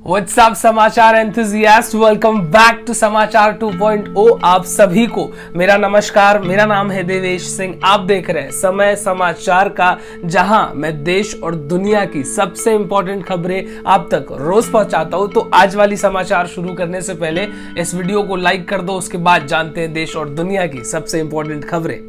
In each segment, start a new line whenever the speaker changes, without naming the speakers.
What's up समाचार enthusiast, welcome back to समाचार 2.0। आप सभी को मेरा नमस्कार। मेरा नाम है देवेश सिंह। आप देख रहे हैं समय समाचार का, जहां मैं देश और दुनिया की सबसे इंपॉर्टेंट खबरें आप तक रोज पहुंचाता हूं। तो आज वाली समाचार शुरू करने से पहले इस वीडियो को लाइक कर दो, उसके बाद जानते हैं देश और दुनिया की सबसे इंपॉर्टेंट खबरें।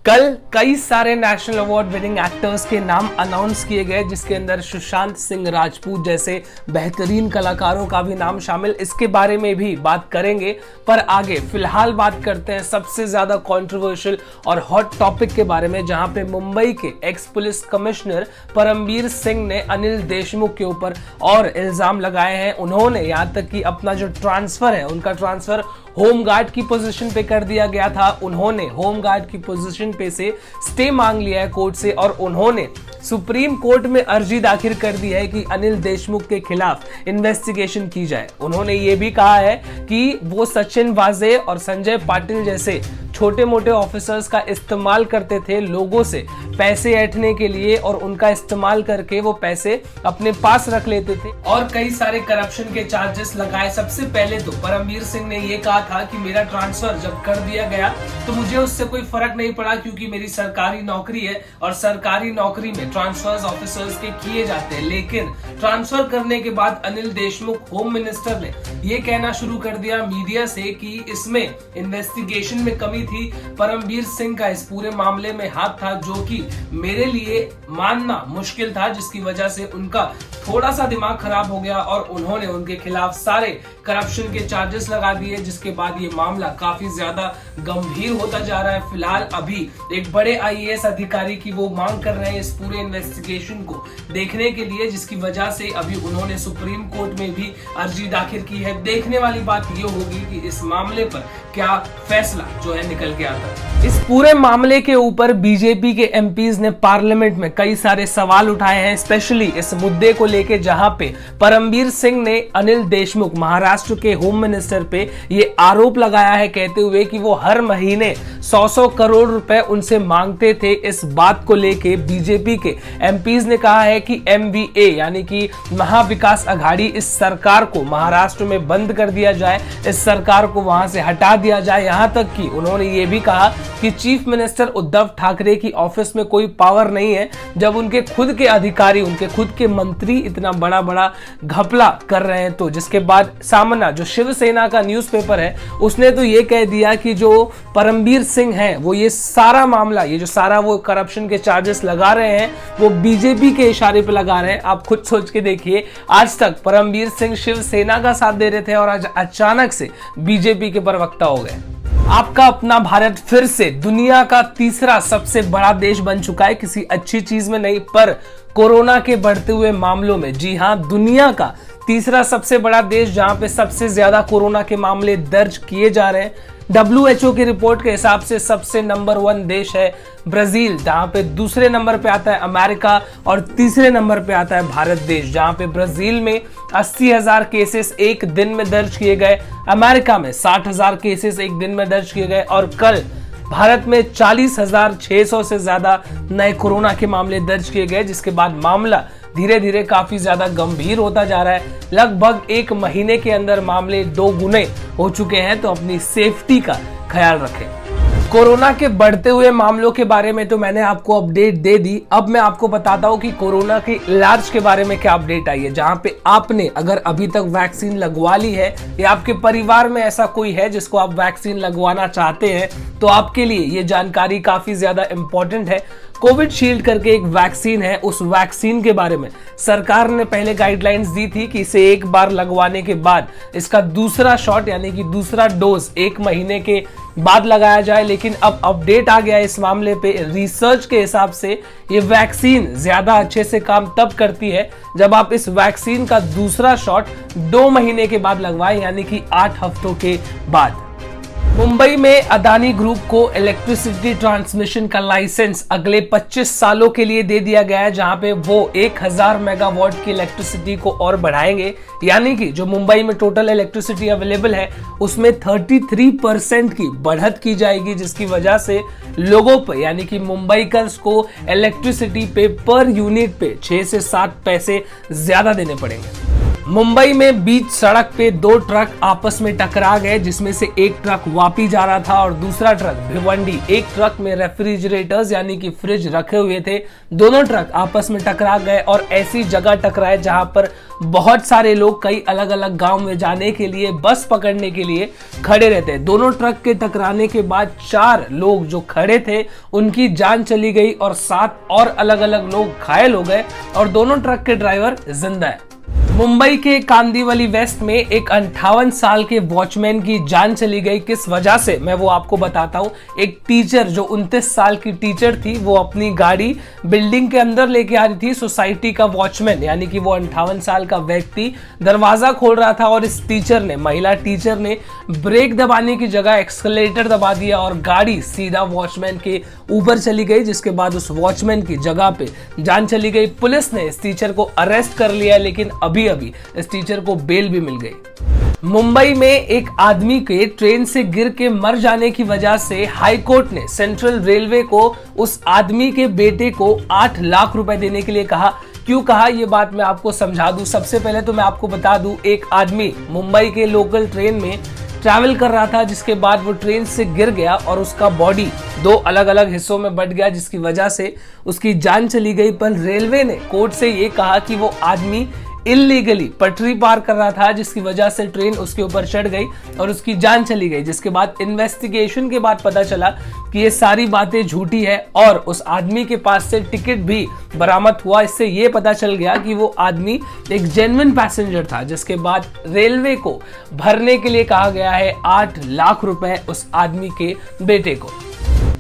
कल कई सारे नेशनल अवार्ड विनिंग एक्टर्स के नाम अनाउंस किए गए, जिसके अंदर सुशांत सिंह राजपूत जैसे बेहतरीन कलाकारों का भी नाम शामिल। इसके बारे में भी बात करेंगे, पर आगे फिलहाल बात करते हैं सबसे ज्यादा कंट्रोवर्शियल और हॉट टॉपिक के बारे में, जहां पे मुंबई के x police commissioner Parambir Singh ने अनिल देशमुख के ऊपर और इल्जाम लगाए हैं। उन्होंने यहां तक कि अपना जो ट्रांसफर है, उनका ट्रांसफर होमगार्ड की पोजीशन पे कर दिया गया था। उन्होंने होमगार्ड की पोजीशन पे से स्टे मांग लिया है कोर्ट से, और उन्होंने सुप्रीम कोर्ट में अर्जी दाखिल कर दी है कि अनिल देशमुख के खिलाफ इन्वेस्टिगेशन की जाए। उन्होंने ये भी कहा है कि वो सचिन वाजे और संजय पाटिल जैसे छोटे मोटे ऑफिसर्स का इस्तेमाल करते थे लोगों से पैसे ऐंठने के लिए, और उनका इस्तेमाल करके वो पैसे अपने पास रख लेते थे और कई सारे करप्शन के चार्जेस लगाए। सबसे पहले तो परमबीर सिंह ने ये कहा था कि मेरा ट्रांसफर जब कर दिया गया तो मुझे उससे कोई फर्क नहीं पड़ा, क्योंकि मेरी सरकारी नौकरी है और सरकारी नौकरी में ट्रांसफर्स ऑफिसर्स के किए जाते हैं। लेकिन ट्रांसफर करने के बाद अनिल देशमुख होम मिनिस्टर ने ये कहना शुरू कर दिया मीडिया से कि इसमें इन्वेस्टिगेशन में कमी थी। परमबीर सिंह का इस पूरे मामले में हाथ था, जो कि मेरे लिए मानना मुश्किल था, जिसकी वजह से उनका थोड़ा सा दिमाग खराब हो गया और उन्होंने उनके खिलाफ सारे करप्शन के चार्जेस लगा दिए, जिसके बाद ये मामला काफी ज्यादा गंभीर होता जा रहा है। फिलहाल अभी एक बड़े आईएएस अधिकारी की वो मांग कर रहे हैं इस पूरे इन्वेस्टिगेशन को देखने के लिए, जिसकी वजह से अभी उन्होंने सुप्रीम कोर्ट में भी अर्जी दाखिल की है। देखने वाली बात ये होगी कि इस मामले पर क्या फैसला जो है निकल के आता है। इस पूरे मामले के ऊपर बीजेपी के एमपीज ने पार्लियामेंट में कई सारे सवाल उठाए हैं, स्पेशली इस मुद्दे को लेके, जहां पे परमबीर सिंह ने अनिल देशमुख महाराष्ट्र के होम मिनिस्टर पे ये आरोप लगाया है, कहते हुए कि वो हर महीने 100 करोड़ रुपए उनसे मांगते थे। इस बात को लेके बीजेपी के एमपीज ने कहा है कि एमवीए यानी कि महाविकास अघाड़ी इस सरकार को महाराष्ट्र में बंद कर दिया जाए, इस सरकार को वहां से हटा दिया जाए। यहां तक कि उन्होंने ये भी कहा कि चीफ मिनिस्टर उद्धव ठाकरे की ऑफिस में कोई पावर नहीं है, जब उनके खुद के अधिकारी, उनके खुद के मंत्री इतना बड़ा बड़ा घपला कर रहे हैं। तो जिसके बाद सामना जो शिवसेना का न्यूज़पेपर है, उसने तो ये कह दिया कि जो परमबीर सिंह है वो ये सारा मामला, ये जो सारा वो करप्शन के चार्जेस लगा रहे हैं, वो बीजेपी के इशारे पे लगा रहे हैं। आप खुद सोच के देखिए, आज तक परमबीर सिंह शिवसेना का साथ दे रहे थे और आज अचानक से बीजेपी के प्रवक्ता हो गए। आपका अपना भारत फिर से दुनिया का तीसरा सबसे बड़ा देश बन चुका है, किसी अच्छी चीज में नहीं, पर कोरोना के बढ़ते हुए मामलों में। जी हां, दुनिया का तीसरा सबसे बड़ा देश, जहां पे सबसे ज्यादा कोरोना के मामले दर्ज किए जा रहे हैं। WHO की रिपोर्ट के हिसाब से सबसे नंबर 1 देश है ब्राजील, जहां पे दूसरे नंबर पे आता है अमेरिका और तीसरे नंबर पे आता है भारत देश, जहां पे ब्राजील में 80,000 केसेस एक दिन में दर्ज किए गए, अमेरिका में 60,000 केसेस एक दिन में दर्ज किए गए, और कल भारत में 40,600 से ज्यादा नए कोरोना के मामले दर्ज किए गए, जिसके बाद मामला धीरे धीरे काफी ज्यादा गंभीर होता जा रहा है। लगभग एक महीने के अंदर मामले 2 गुने हो चुके हैं, तो अपनी सेफ्टी का ख्याल रखें। कोरोना के बढ़ते हुए मामलों के बारे में तो मैंने आपको अपडेट दे दी। अब मैं आपको बताता हूं कि कोरोना के इलाज के बारे में क्या अपडेट आई है, जहां पे आपने अगर अभी तक वैक्सीन लगवा ली है या आपके परिवार में ऐसा कोई है जिसको आप वैक्सीन लगवाना चाहते हैं, तो आपके लिए ये जानकारी काफी ज्यादा इंपॉर्टेंट है। कोविशील्ड करके एक वैक्सीन है, उस वैक्सीन के बारे में सरकार ने पहले गाइडलाइंस दी थी कि इसे एक बार लगवाने के बाद इसका दूसरा शॉट यानी कि दूसरा डोज 1 महीने के बाद लगाया जाए। लेकिन अब अपडेट आ गया इस मामले पे। रिसर्च के हिसाब से ये वैक्सीन ज्यादा अच्छे से काम तब करती है जब आप इस वैक्सीन का दूसरा शॉट 2 महीने के बाद लगवाएं, यानी कि 8 हफ्तों के बाद। मुंबई में अदानी ग्रुप को इलेक्ट्रिसिटी ट्रांसमिशन का लाइसेंस अगले 25 सालों के लिए दे दिया गया है, जहां पे वो 1000 मेगावाट की इलेक्ट्रिसिटी को और बढ़ाएंगे। यानी कि जो मुंबई में टोटल इलेक्ट्रिसिटी अवेलेबल है उसमें 33% की बढ़त की जाएगी, जिसकी वजह से लोगों पर यानी कि मुंबईकर्स को इलेक्ट्रिसिटी पे पर यूनिट पे 6 से 7 पैसे ज्यादा देने पड़ेंगे। मुंबई में बीच सड़क पे दो ट्रक आपस में टकरा गए, जिसमें से एक ट्रक वापी जा रहा था और दूसरा ट्रक भिवंडी। एक ट्रक में रेफ्रिजरेटर्स यानी कि फ्रिज रखे हुए थे। दोनों ट्रक आपस में टकरा गए और ऐसी जगह टकराए जहां पर बहुत सारे लोग कई अलग अलग गांव में जाने के लिए, बस पकड़ने के लिए खड़े रहते हैं। दोनों ट्रक के टकराने के बाद 4 लोग जो खड़े थे उनकी जान चली गई और 7 और अलग अलग लोग घायल हो गए और दोनों ट्रक के ड्राइवर जिंदा है। मुंबई के कांदिवली वेस्ट में एक 58 साल के वॉचमैन की जान चली गई। किस वजह से, मैं वो आपको बताता हूँ। एक टीचर जो 29 साल की टीचर थी, वो अपनी गाड़ी बिल्डिंग के अंदर लेके आ रही थी। सोसाइटी का वॉचमैन यानी कि वो 58 साल का व्यक्ति दरवाजा खोल रहा था और इस टीचर ने, महिला टीचर ने ब्रेक दबाने की जगह एक्सलेटर दबा दिया और गाड़ी सीधा वॉचमैन के ऊपर चली गई, जिसके बाद उस वॉचमैन की जगह पे जान चली गई। पुलिस ने इस टीचर को अरेस्ट कर लिया, लेकिन अभी इस टीचर को बेल भी मिल गई। मुंबई में एक आदमी के ट्रेन से गिर के मर जाने की वजह से हाई कोर्ट ने सेंट्रल रेलवे को उस आदमी के बेटे को 8 लाख रुपए देने के लिए कहा। क्यों कहा, यह बात मैं आपको समझा दूं। सबसे पहले तो मैं आपको बता दूं, एक आदमी मुंबई के लोकल ट्रेन में ट्रैवल कर रहा था, जिसके बाद वो ट्रेन से गिर गया और उसका बॉडी 2 अलग अलग हिस्सों में बट गया, जिसकी वजह से उसकी जान चली गई। पर रेलवे ने कोर्ट से ये कहा कि वो आदमी इल्लीगली पटरी पार कर रहा था, जिसकी वजह से ट्रेन उसके ऊपर चढ़ गई और उसकी जान चली गई। जिसके बाद इन्वेस्टिगेशन के बाद पता चला कि ये सारी बातें झूठी है और उस आदमी के पास से टिकट भी बरामद हुआ। इससे ये पता चल गया कि वो आदमी एक जेन्युइन पैसेंजर था। जिसके बाद रेलवे को भरने के लिए कहा गया है 8 लाख रुपए उस आदमी के बेटे को।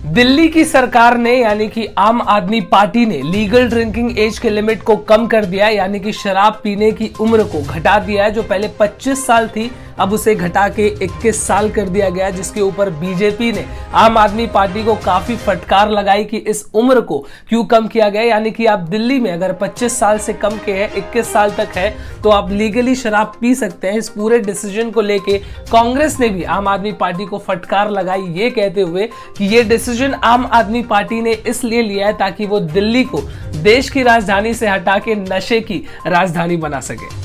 दिल्ली की सरकार ने यानी कि आम आदमी पार्टी ने लीगल ड्रिंकिंग एज के लिमिट को कम कर दिया है, यानी कि शराब पीने की उम्र को घटा दिया है। जो पहले 25 साल थी, अब उसे घटा के 21 साल कर दिया गया, जिसके ऊपर बीजेपी ने आम आदमी पार्टी को काफी फटकार लगाई कि इस उम्र को क्यों कम किया गया। यानी कि आप दिल्ली में अगर 25 साल से कम के हैं, 21 साल तक है, तो आप लीगली शराब पी सकते हैं। इस पूरे डिसीजन को लेके कांग्रेस ने भी आम आदमी पार्टी को फटकार लगाई, ये कहते हुए कि ये डिसीजन आम आदमी पार्टी ने इसलिए लिया है ताकि वो दिल्ली को देश की राजधानी से हटा के नशे की राजधानी बना सके।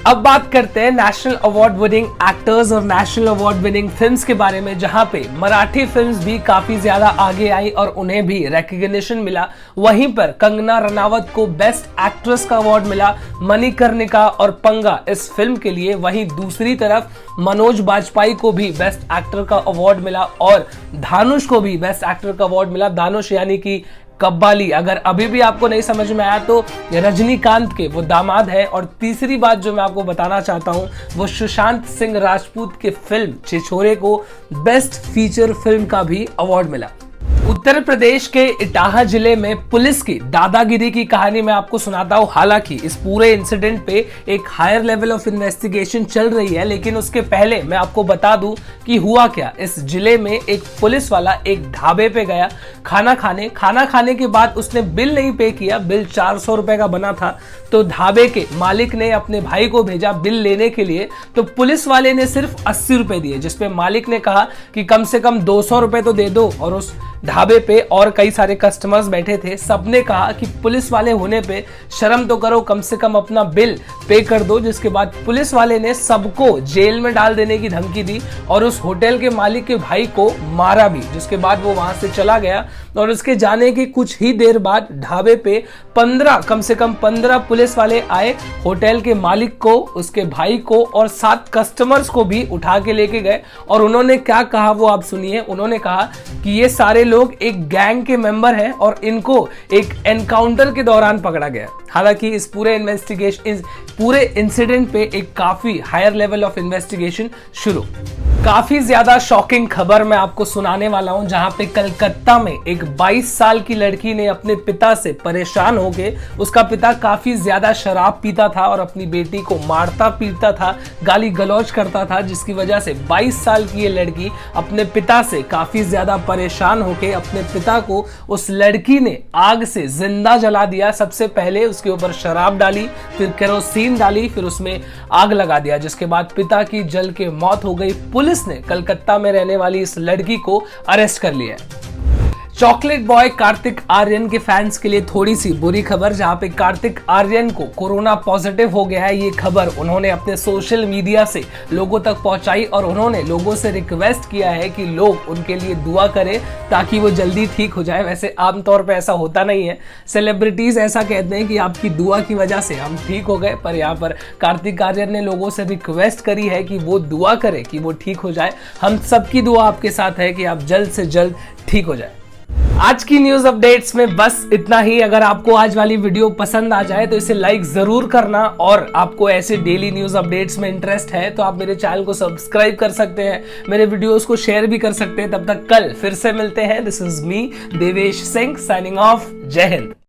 अब बात करते हैं नेशनल अवार्ड विनिंग एक्टर्स और नेशनल अवार्ड विनिंग फिल्म्स के बारे में, जहां पे मराठी फिल्म्स भी काफी ज्यादा आगे आई और उन्हें भी रिकॉग्निशन मिला। वहीं पर कंगना रनावत को बेस्ट एक्ट्रेस का अवार्ड मिला, मणिकर्णिका और पंगा इस फिल्म के लिए। वहीं दूसरी तरफ मनोज बाजपेयी को भी बेस्ट एक्टर का अवार्ड मिला और धानुष को भी बेस्ट एक्टर का अवार्ड मिला। धानुष यानी कि कब्बाली, अगर अभी भी आपको नहीं समझ में आया तो रजनीकांत के वो दामाद है। और तीसरी बात जो मैं आपको बताना चाहता हूं, वो सुशांत सिंह राजपूत के फिल्म छिछोरे को बेस्ट फीचर फिल्म का भी अवार्ड मिला। उत्तर प्रदेश के इटाहा जिले में पुलिस की दादागिरी की कहानी मैं आपको सुनाता हूं। हालांकि इस पूरे इंसिडेंट पे एक हायर लेवल ऑफ इन्वेस्टिगेशन चल रही है, लेकिन उसके पहले मैं आपको बता दूं कि हुआ क्या। इस जिले में एक पुलिस वाला एक ढाबे पे गया खाना खाने के बाद उसने बिल नहीं पे किया। बिल 400 रुपए का बना था, तो ढाबे के मालिक ने अपने भाई को भेजा बिल लेने के लिए, तो पुलिस वाले ने सिर्फ 80 रुपए दिए, जिसपे मालिक ने कहा कि कम से कम 200 रुपए तो दे दो। और उस ढाबे पे और कई सारे कस्टमर्स बैठे थे, सबने कहा कि पुलिस वाले होने पे शर्म तो करो, कम से कम अपना बिल पे कर दो। जिसके बाद पुलिस वाले ने सबको जेल में डाल देने की धमकी दी और उस होटल के मालिक के भाई को मारा भी। जिसके बाद वो वहां से चला गया और उसके जाने के कुछ ही देर बाद ढाबे पे कम से कम 15 पुलिस वाले आए, होटल के मालिक को, उसके भाई को और 7 कस्टमर्स को भी उठा के लेके गए। और उन्होंने क्या कहा वो आप सुनिए। उन्होंने कहा कि ये सारे लोग एक गैंग के मेंबर हैं और इनको एक एनकाउंटर के दौरान पकड़ा गया। हालांकि इस पूरे इंसिडेंट पे एक काफी हायर लेवल ऑफ इन्वेस्टिगेशन शुरू। काफी ज्यादा शॉकिंग खबर मैं आपको सुनाने वाला हूं, जहां पे कलकत्ता में एक 22 साल की लड़की ने अपने पिता से परेशान होके, उसका पिता काफी ज्यादा शराब पीता था और अपनी बेटी को मारता पीटता था, गाली गलौज करता था, जिसकी वजह से 22 साल की ये लड़की अपने पिता से काफी ज्यादा परेशान होके अपने पिता को उस लड़की ने आग से जिंदा जला दिया। सबसे पहले उसके ऊपर शराब डाली, फिर केरोसिन डाली, फिर उसमें आग लगा दिया, जिसके बाद पिता की जल के मौत हो गई। पुलिस ने कलकत्ता में रहने वाली इस लड़की को अरेस्ट कर लिया। चॉकलेट बॉय कार्तिक आर्यन के फैंस के लिए थोड़ी सी बुरी खबर, जहां पे कार्तिक आर्यन को कोरोना पॉजिटिव हो गया है। ये खबर उन्होंने अपने सोशल मीडिया से लोगों तक पहुंचाई और उन्होंने लोगों से रिक्वेस्ट किया है कि लोग उनके लिए दुआ करें ताकि वो जल्दी ठीक हो जाए। वैसे आमतौर पे ऐसा होता नहीं है, सेलिब्रिटीज ऐसा कहते हैं कि आपकी दुआ की वजह से हम ठीक हो गए, पर यहाँ पर कार्तिक आर्यन ने लोगों से रिक्वेस्ट करी है कि वो दुआ करें कि वो ठीक हो जाए। हम सबकी दुआ आपके साथ है कि आप जल्द से जल्द ठीक हो जाए। आज की न्यूज अपडेट्स में बस इतना ही। अगर आपको आज वाली वीडियो पसंद आ जाए तो इसे लाइक जरूर करना, और आपको ऐसे डेली न्यूज अपडेट्स में इंटरेस्ट है तो आप मेरे चैनल को सब्सक्राइब कर सकते हैं, मेरे वीडियोस को शेयर भी कर सकते हैं। तब तक कल फिर से मिलते हैं। This is me Devesh Singh signing off. जय हिंद।